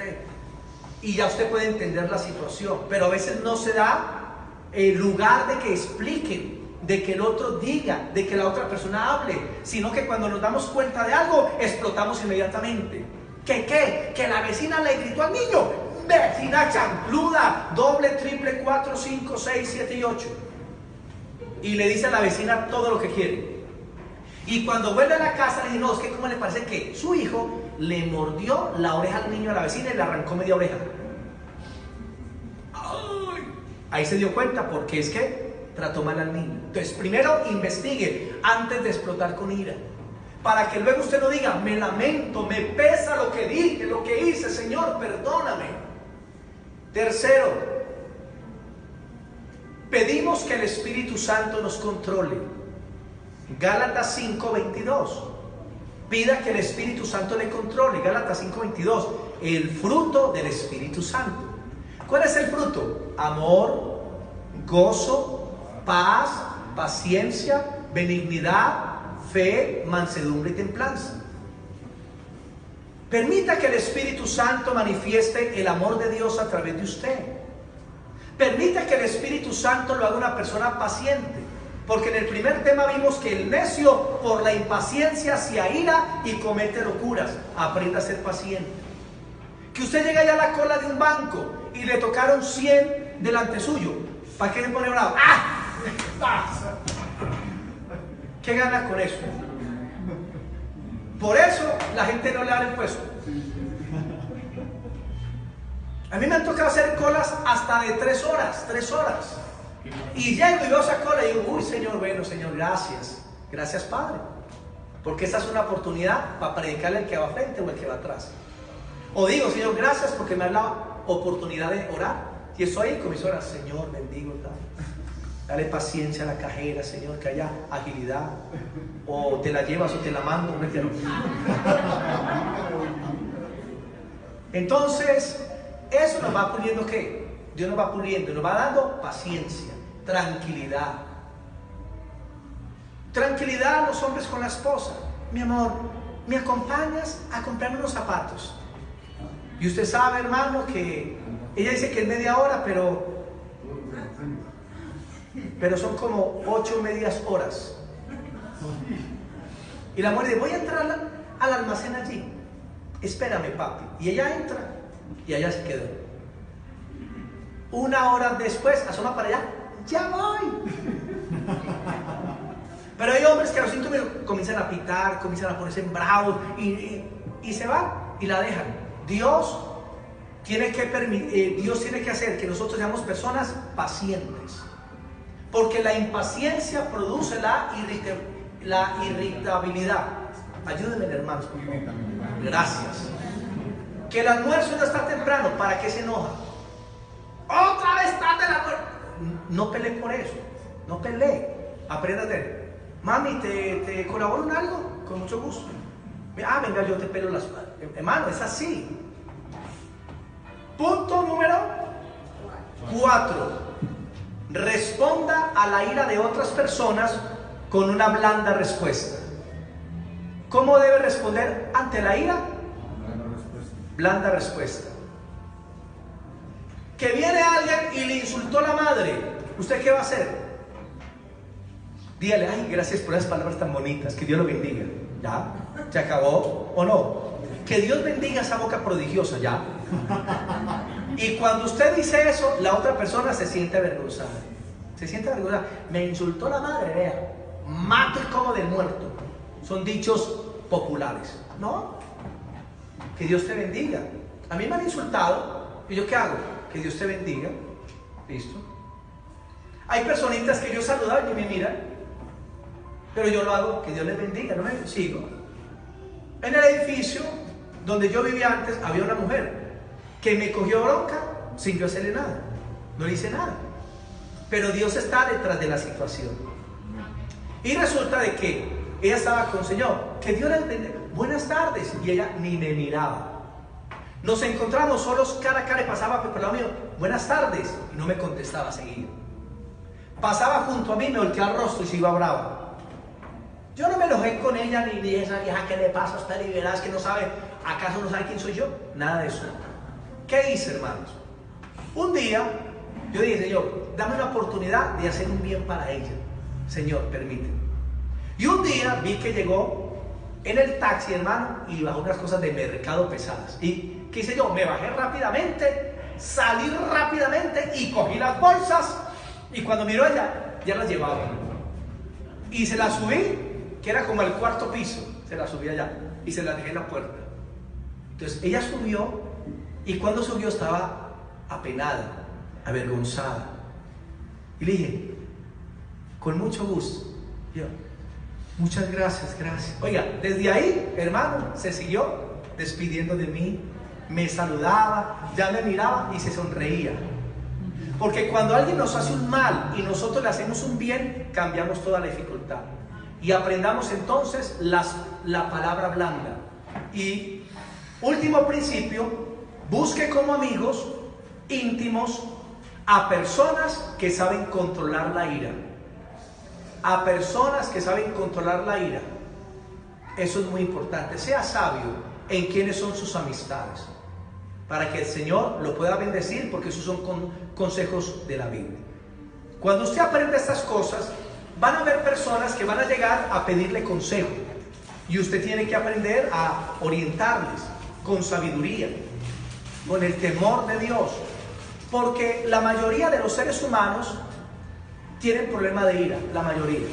Y ya usted puede entender la situación. Pero a veces no se da el lugar de que expliquen, de que el otro diga, de que la otra persona hable, sino que cuando nos damos cuenta de algo, explotamos inmediatamente. Que la vecina le gritó al niño, vecina chancluda, doble, triple, 4, 5, 6, 7 y 8. Y le dice a la vecina todo lo que quiere. Y cuando vuelve a la casa le dice, no, es que cómo le parece que su hijo le mordió la oreja al niño, a la vecina, y le arrancó media oreja. ¡Ay! Ahí se dio cuenta porque es que trató mal al niño. Entonces, primero investigue antes de explotar con ira, para que luego usted no diga, me lamento, me pesa lo que dije, lo que hice, Señor, perdóname. Tercero, pedimos que el Espíritu Santo nos controle. Gálatas 5:22. Pida que el Espíritu Santo le controle. Gálatas 5:22. El fruto del Espíritu Santo. ¿Cuál es el fruto? Amor, gozo, paz, paciencia, benignidad, fe, mansedumbre y templanza. Permita que el Espíritu Santo manifieste el amor de Dios a través de usted. Permita que el Espíritu Santo lo haga una persona paciente. Porque en el primer tema vimos que el necio por la impaciencia se aira y comete locuras. Aprenda a ser paciente. Que usted llega allá a la cola de un banco y le tocaron 100 delante suyo. ¿Para qué le pone bravo? ¡Ah! ¿Qué gana con eso? Por eso la gente no le da el puesto. A mí me han tocado hacer colas hasta de 3 horas. Y llego y veo esa cola y digo, uy, Señor, bueno, Señor, gracias. Gracias, Padre. Porque esa es una oportunidad para predicarle al que va frente o al que va atrás. O digo, Señor, gracias porque me ha dado la oportunidad de orar. Y estoy ahí con mis horas, Señor, bendigo, tal. Dale paciencia a la cajera, Señor, que haya agilidad. O te la llevas o te la mando. Entonces, eso nos va puliendo, ¿qué? Dios nos va puliendo, nos va dando paciencia, tranquilidad. Tranquilidad a los hombres con la esposa. Mi amor, ¿me acompañas a comprarme unos zapatos? Y usted sabe, hermano, que ella dice que es media hora, pero son como 8 medias horas. Y la mujer dice, voy a entrar al almacén allí. Espérame, papi. Y ella entra y allá se quedó. 1 hora después, asoma para allá, ya voy. Pero hay hombres que a los 5 minutos comienzan a pitar, comienzan a ponerse bravos y se van y la dejan. Dios Dios tiene que hacer que nosotros seamos personas pacientes. Porque la impaciencia produce la irritabilidad. Ayúdenme, hermanos. Gracias. Que el almuerzo no está temprano. ¿Para qué se enoja? Otra vez tarde el almuerzo. No pelee por eso. No pelee. Aprenda a tener. Mami, ¿te colaboro en algo? Con mucho gusto. Venga, yo te pelo las manos. Hermano, es así. Punto número 4. Responda a la ira de otras personas con una blanda respuesta. ¿Cómo debe responder ante la ira? Blanda respuesta. Que viene alguien y le insultó a la madre, ¿usted qué va a hacer? Dígale, ay, gracias por esas palabras tan bonitas, que Dios lo bendiga. ¿Ya? ¿Se acabó o no? Que Dios bendiga esa boca prodigiosa, ¿ya? Y cuando usted dice eso, la otra persona se siente avergonzada. Se siente avergonzada. Me insultó la madre, vea. Mato y como del muerto. Son dichos populares. ¿No? Que Dios te bendiga. A mí me han insultado. ¿Y yo qué hago? Que Dios te bendiga. ¿Listo? Hay personitas que yo saludaba y me miran. Pero yo lo hago, que Dios les bendiga. No me sigo. En el edificio donde yo vivía antes, había una mujer que me cogió bronca sin yo hacerle nada. No le hice nada. Pero Dios está detrás de la situación. Y resulta de que ella estaba con el Señor. Que Dios le bendiga. Buenas tardes. Y ella ni me miraba. Nos encontramos solos cara a cara y pasaba por el lado mío. Buenas tardes. Y no me contestaba seguido. Pasaba junto a mí, me volteaba el rostro y se iba brava. Yo no me enojé con ella ni dije, esa vieja, ¿qué le pasa a usted? Y verás que no sabe, ¿acaso no sabe quién soy yo? Nada de eso. ¿Qué hice, hermanos? Un día, yo dije, Señor, dame una oportunidad de hacer un bien para ella. Señor, permíteme. Y un día vi que llegó en el taxi, hermano, y bajó unas cosas de mercado pesadas. Y, ¿qué hice yo? Me bajé rápidamente, salí rápidamente y cogí las bolsas. Y cuando miró ella, ya las llevaba. Y se las subí, que era como el 4.º piso, se la subí allá y se la dejé en la puerta. Entonces ella subió y cuando subió estaba apenada, avergonzada. Y le dije, con mucho gusto. Yo, muchas gracias, gracias. Oiga, desde ahí, hermano, se siguió despidiendo de mí, me saludaba, ya me miraba y se sonreía. Porque cuando alguien nos hace un mal y nosotros le hacemos un bien, cambiamos toda la dificultad. Y aprendamos entonces la palabra blanda. Y último principio, busque como amigos íntimos a personas que saben controlar la ira. A personas que saben controlar la ira. Eso es muy importante. Sea sabio en quiénes son sus amistades, para que el Señor lo pueda bendecir, porque esos son consejos de la Biblia. Cuando usted aprende estas cosas, van a haber personas que van a llegar a pedirle consejo y usted tiene que aprender a orientarles con sabiduría, con el temor de Dios, porque la mayoría de los seres humanos tienen problema de ira. La mayoría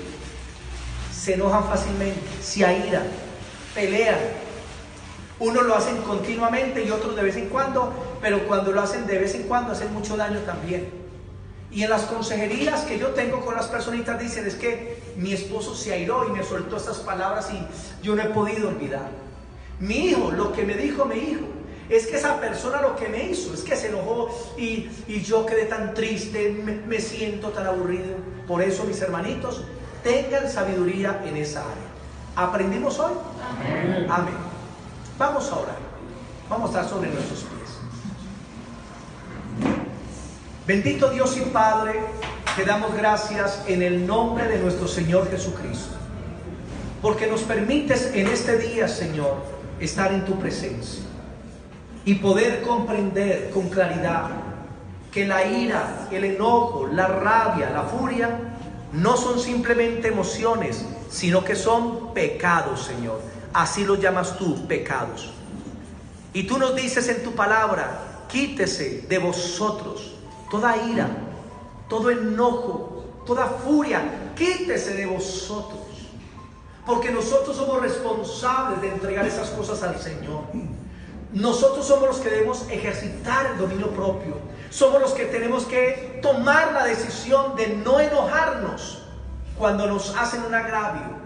se enojan fácilmente, se airan, pelean. Unos lo hacen continuamente y otros de vez en cuando, pero cuando lo hacen de vez en cuando hacen mucho daño también. Y en las consejerías que yo tengo con las personitas dicen, es que mi esposo se airó y me soltó estas palabras y yo no he podido olvidar. Mi hijo, lo que me dijo mi hijo, es que esa persona lo que me hizo, es que se enojó y yo quedé tan triste, me siento tan aburrido. Por eso, mis hermanitos, tengan sabiduría en esa área. ¿Aprendimos hoy? Amén. Amén. Vamos a orar. Vamos a estar sobre nuestros pies. Bendito Dios y Padre, te damos gracias en el nombre de nuestro Señor Jesucristo, porque nos permites en este día, Señor, estar en tu presencia y poder comprender con claridad que la ira, el enojo, la rabia, la furia no son simplemente emociones, sino que son pecados, Señor. Así los llamas tú, pecados. Y tú nos dices en tu palabra, quítese de vosotros toda ira, todo enojo, toda furia, quítese de vosotros. Porque nosotros somos responsables de entregar esas cosas al Señor. nosotros somos los que debemos ejercitar el dominio propio. Somos los que tenemos que tomar la decisión de no enojarnos cuando nos hacen un agravio.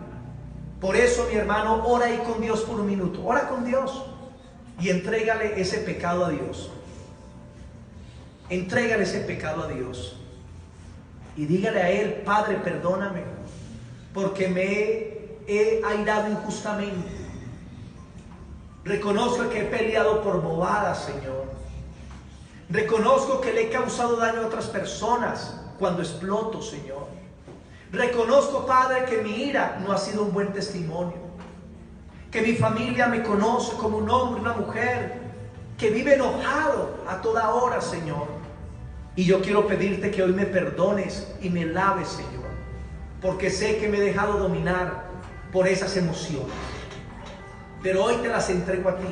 Por eso, mi hermano, ora ahí con Dios por un minuto. Ora con Dios y entrégale ese pecado a Dios. Entrégale ese pecado a Dios y dígale a Él: Padre, perdóname porque me he airado injustamente. Reconozco que he peleado por bobadas, Señor. Reconozco que le he causado daño a otras personas cuando exploto, Señor. Reconozco, Padre, que mi ira no ha sido un buen testimonio. Que mi familia me conoce como un hombre, una mujer que vive enojado a toda hora, Señor. Y yo quiero pedirte que hoy me perdones y me laves, Señor, porque sé que me he dejado dominar por esas emociones. Pero hoy te las entrego a ti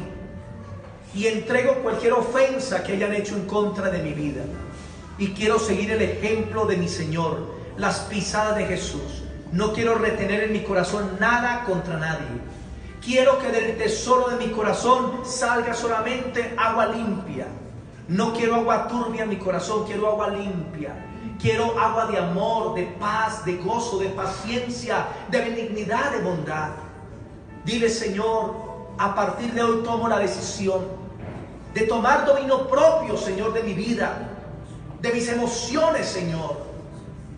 y entrego cualquier ofensa que hayan hecho en contra de mi vida. Y quiero seguir el ejemplo de mi Señor, las pisadas de Jesús. No quiero retener en mi corazón nada contra nadie. Quiero que del tesoro de mi corazón salga solamente agua limpia. No quiero agua turbia en mi corazón, quiero agua limpia. Quiero agua de amor, de paz, de gozo, de paciencia, de benignidad, de bondad. Dile: Señor, a partir de hoy tomo la decisión de tomar dominio propio, Señor, de mi vida, de mis emociones, Señor.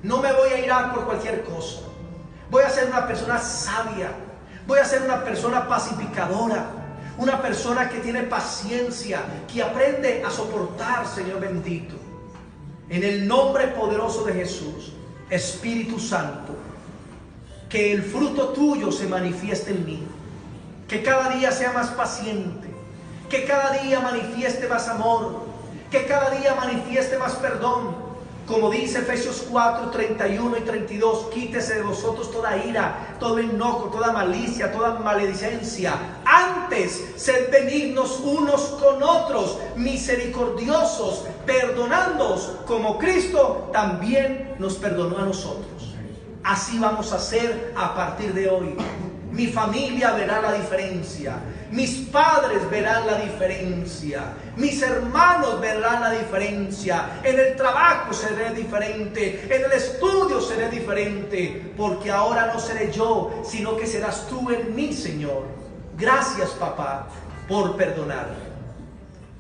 No me voy a irar por cualquier cosa. Voy a ser una persona sabia. Voy a ser una persona pacificadora. Una persona que tiene paciencia, que aprende a soportar, Señor bendito. En el nombre poderoso de Jesús, Espíritu Santo, que el fruto tuyo se manifieste en mí. Que cada día sea más paciente. Que cada día manifieste más amor. Que cada día manifieste más perdón. Como dice Efesios 4, 31 y 32, quítese de vosotros toda ira, todo enojo, toda malicia, toda maledicencia. Antes, sed benignos unos con otros, misericordiosos, perdonándoos como Cristo también nos perdonó a nosotros. Así vamos a hacer a partir de hoy. Mi familia verá la diferencia. Mis padres verán la diferencia. Mis hermanos verán la diferencia. En el trabajo seré diferente. En el estudio seré diferente. Porque ahora no seré yo, sino que serás tú en mí, Señor. Gracias, papá, por perdonarme.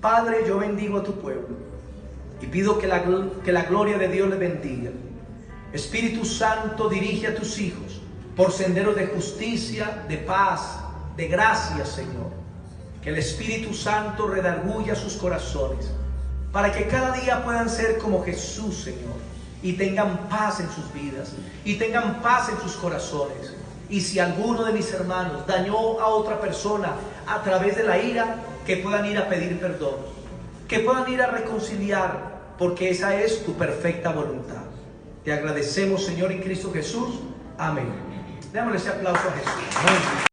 Padre, yo bendigo a tu pueblo y pido que la gloria de Dios le bendiga. Espíritu Santo, dirige a tus hijos por senderos de justicia, de paz, de gracia, Señor. Que el Espíritu Santo redarguya sus corazones para que cada día puedan ser como Jesús, Señor, y tengan paz en sus vidas y tengan paz en sus corazones. Y si alguno de mis hermanos dañó a otra persona a través de la ira, que puedan ir a pedir perdón, que puedan ir a reconciliar, porque esa es tu perfecta voluntad. Te agradecemos, Señor, en Cristo Jesús. Amén. Démosle ese aplauso a Jesús. Amén.